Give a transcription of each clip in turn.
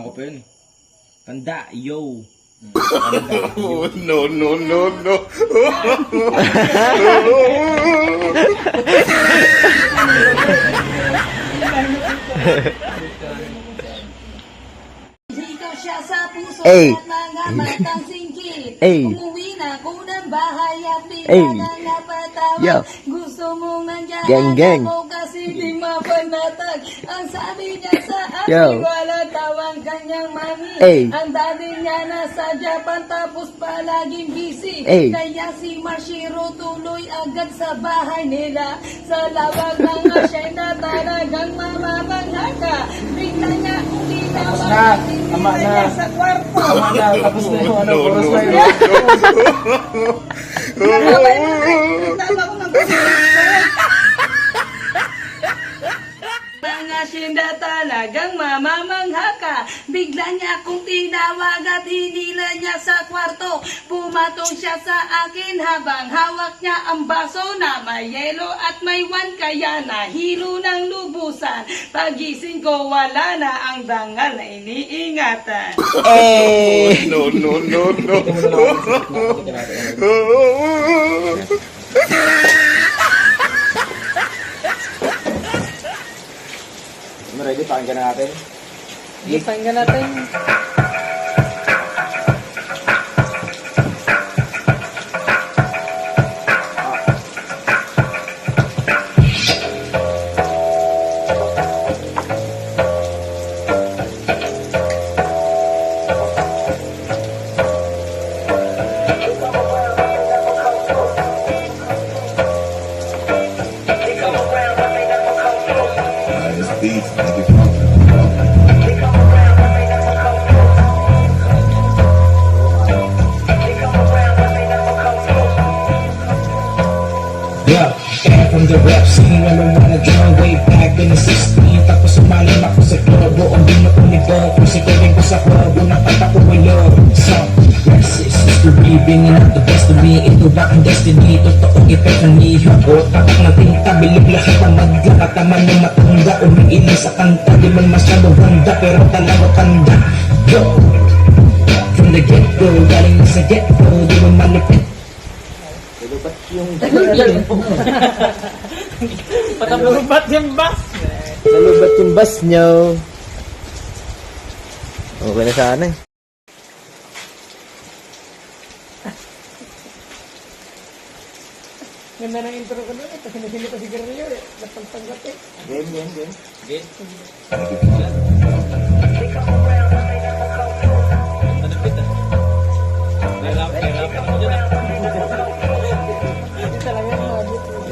ko pa yun. Tanda, yo. Oh, no, no, no, no. Ikaw siya sa puso Ay. at mga matang singkit. Ay. Umuwi na ko ng bahay at Ay. bigla na napatawag. Yo. Gusto mong nandiyan Gang, gang. ako kasi di mapanatag. Ang sabi niya sa Yo. akin, wala tawang kanyang mami. Ay. Ang daddy niya nasa Japan tapos palaging busy. Ay. Kaya si Mashiro tuloy agad sa bahay nila. Sa lawag ng asyenda talagang mamamangha ka. Bigla niya Tapos ulinawag na. at Tama tinira na. niya sa kwarto. Tama na, tapos na yung ano, No, chorus no, na yun. Nakabay mo na. Tama ko ng mga asyenda talagang mamamangha ka. Bigla niya akong tinawag at hinila niya sa kwarto. Pumatong siya sa akin habang hawak niya ang baso na may yelo at may wan kaya nahilo ng lubusan. Pagising ko wala na ang dangal na iniingatan. Eh. No, no, no, no. Ready? Pakinggan na natin. Ipanggan natin. This beat, nigga. Yeah, came from the rap scene, alam mo na dyan way back in the 16. Tapos sumalim ako sa globo, ang binuunibo kung sikawin ko sa klobo, napatakuwalo. So, racist history, bringing out the best of me. Ito ba ang destiny? Totoong epek ng niho ko. Tapak ng tinta, bilib lahat ang maglapat. Taman ng matanda, umiili sa kanta. Di man masyadong ganda, pero talaga tanda. Yo! From the get-go, galing na sa get-go. Di man malipit. Patalubat yung bus. Nalubat yung bus nyo. Okay na sana eh. Ganda ng intro ko doon. Kasi nasili pa si Guerrero eh. Napagtanggap eh. Game, game, game. Game.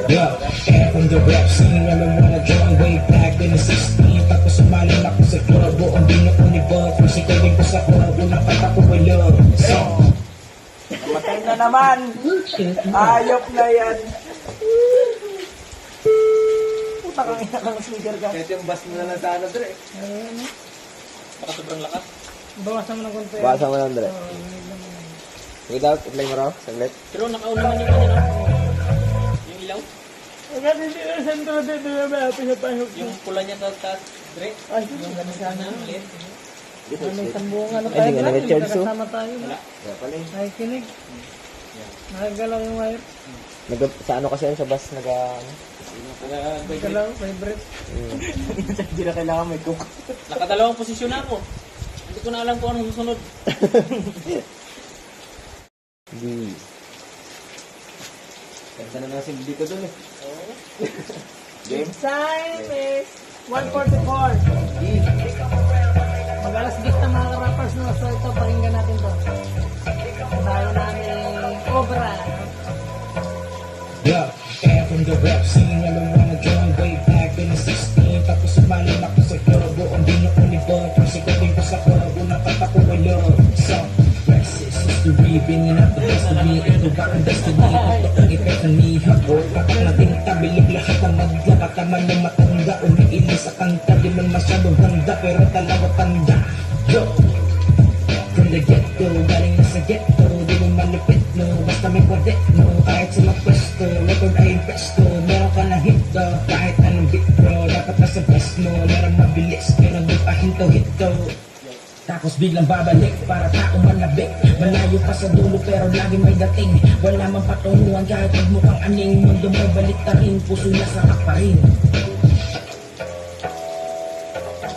Yeah, came from the rap scene, alam mo na dyan way back in the 16. Tapos sumalim ako sa globo, ang binuunibo kung sikawin ko sa klobo, napatakuwalo. So, Matay na naman. Ayop na yan. Puta kang ina ng speaker ka. Kahit yung bass mo na lang sa ano, Dre. Baka sobrang lakas. Bawasan mo ng konti. Basa mo lang, Dre. Wait out, i-play mo raw, saglit. Pero nakauna man yung ano, no? Yung ilaw. Agad hindi na sento dito na ba? Pinapahok Yung pula niya sa taas, Dre. Ay, Yung gano'n sana, ulit. may sambungan na Ay, tayo. di ka Brad. nag-charge, so? Kasama tayo. Wala. Kaya pala eh. Ay, kinig. Nakagalaw yung wire. Sa ano kasi yun, sa bus, Galaw, vibrate. Hindi na kailangan may cook. Nakadalawang posisyon na ako. Hindi ko na alam kung anong susunod. Di. Ganda na nasa hindi ko dun eh. Game? Time is 1:44. Mag-alas 10 na mga rappers no. So ito, pakinggan natin to. Tayo namin Cobra. yeah, came from the rap scene, alam mo na dyan way back in the 16. Tapos sumalim ako sa globo, ang binuunibo kung sikawin ko sa klobo, napatakuwalo. So, racist history, bringing out the best of me. Ito ba ang destiny? Totoong epek ng niho ko. Tapak na tinta, bilib lahat ang maglapat. Taman ng matanda, umiili sa kanta. Di man masyadong ganda, pero talaga tanda. Yo! From the get-go, galing na sa get-go. Di mo malupit, no? Basta may kwadek, no? Kahit sa pwesto, record ay impresto. Meron ka na hit, kahit anong beat, bro. Dapat nasa best mo, meron mabilis, pero di pa hinto-hito. Tapos biglang babalik para taong manabik. Malayo pa sa dulo pero lagi may dating. Wala mang patunguhan kahit magmukhang aning. Mundo may balik ta rin, puso niya sarap pa rin.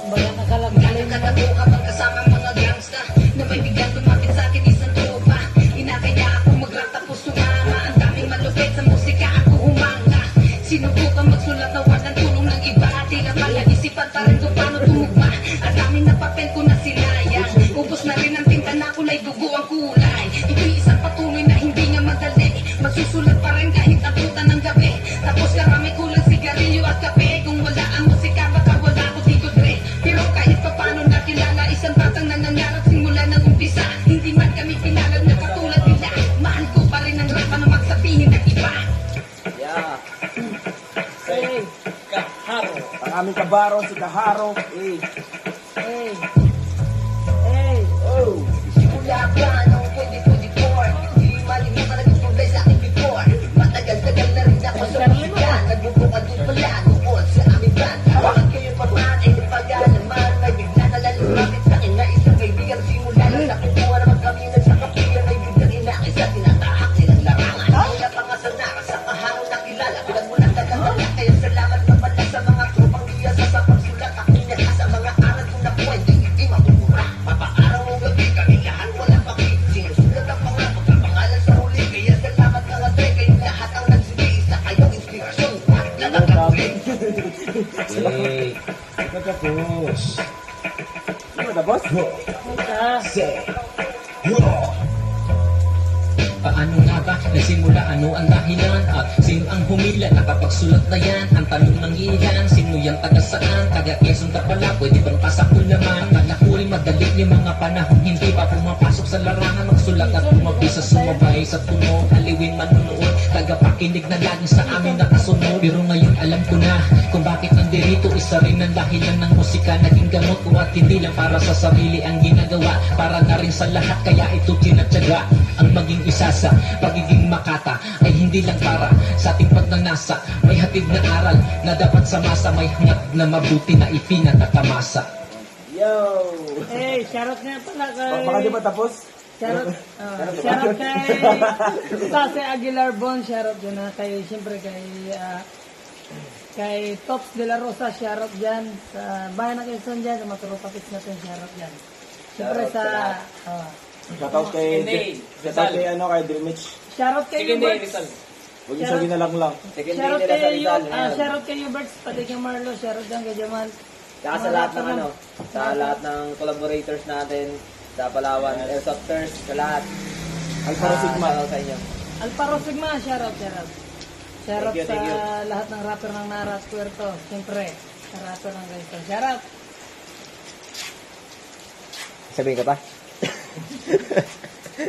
Baga nakalagay Katabo kapag kasama mga gangsta na may bigyan lumapit sa akin isang tropa. Inakaya ako mag-rap tapos sumama. Ang daming malupit sa musika ako humanga. Sinubukan magsulat na walang tulong ng iba. Tila pala isipan pa rin kung paano tumugma. Ang dami na papel ko na sinayang. Ubos na rin ang tinta na kulay, dugo ang kulay. Ito'y isang patuloy na hindi nga madali. Magsusulat pa rin kahit abutan ng gabi. Tapos karami kulang sigarilyo at kape. Kung wala ang musika baka wala ko dito dre. Pero kahit pa paano nakilala isang batang nangangarap simula ng umpisa. Hindi man kami pinalag na katulad nila. Mahal ko pa rin ang rap na magsabihin ng iba. Yeah. Say, Kaharo. Ang aming kabaro, si Kaharo. Hey! Hey! Simula pa noong 2024. Di malimutan na nagpupunlay sa akin before. Matagal-tagal na rin ako sa musika. Nagbubukad doon pala noon sa aming band. Bakit kayo pa man ay napag-alaman? May bigla na lalumapit sa akin na isang kaibigan. Simula lang nakukuha naman kami nagsakapiyan. May biglang inakis at tinatahak nilang larangan. Wala pa nga sa nara sa kaharo na kilala. Bilang mo lang tagal-tagal. Kaya salamat na pala sa mga tropang biyasa sa pagsulat. Aking nila sa mga aral ko na pwede hindi mamumura. Papaaraw mo gabi kami lahat walang pakit. Sinusulat ang mga pagkapangalan sa huli. Kaya salamat na nga tre. Kayong lahat ang nagsibigay sa kayong inspirasyon. Lalakapin. Hey. Pagkapos. Ano na, boss? Say, Paano nga ba nagsimula? Ano ang dahilan? At sino ang humila? Nakapagsulat na yan. Ang tanong ng iyan, sino yan taga saan? Taga Quezon ka pala, pwede bang pasak mo naman? Malakuri madali yung mga panahon. Hindi pa pumapasok sa larangan. Magsulat at pumapisa sumabay sa tunog. Aliwin manunood, tagapakinig na laging sa amin nakasunod. Pero ngayon alam ko na kung bakit nandirito. Isa rin ang dahilan ng musika. Naging gamot ko at hindi lang para sa sarili ang ginagawa. Para na rin sa lahat, kaya ito tinatyaga. Ang maging isa sa pagiging makata ay hindi lang para sa ating pagnanasa. May hatid na aral na dapat sa masa. May hangad na mabuti na ipinatatamasa. Yo! Hey! Shoutout nga pala kay... Baka di ba tapos? Shoutout kay... Tase Aguilar Bon. Shoutout dyan na kay... Siyempre kay Tops de la Rosa. Shoutout dyan. Sa bayan ng Quezon dyan. Sa Maturupapits natin. Shoutout dyan. Siyempre sa... Shoutout kay... Shoutout kay ano, kay Dreamage. Shoutout kay Second day, Hubert. Rizal. Huwag yung sabihin na lang lang. Second day Shoutout nila sa kay Rizal. Shoutout kay Hubert. Pati kay Marlo. Shoutout dyan kay Jamal. Tsaka sa lahat ng ano, sa lahat ng collaborators natin, sa Palawan, Airsofters, sa lahat. Alparo Sigma. Shoutout sa inyo. Alparo Sigma. Shoutout. Shoutout Thank you, sa thank you. lahat ng rapper ng Nara at Puerto. Siyempre, sa rapper ng Quezon. Shoutout. Sabihin ko pa?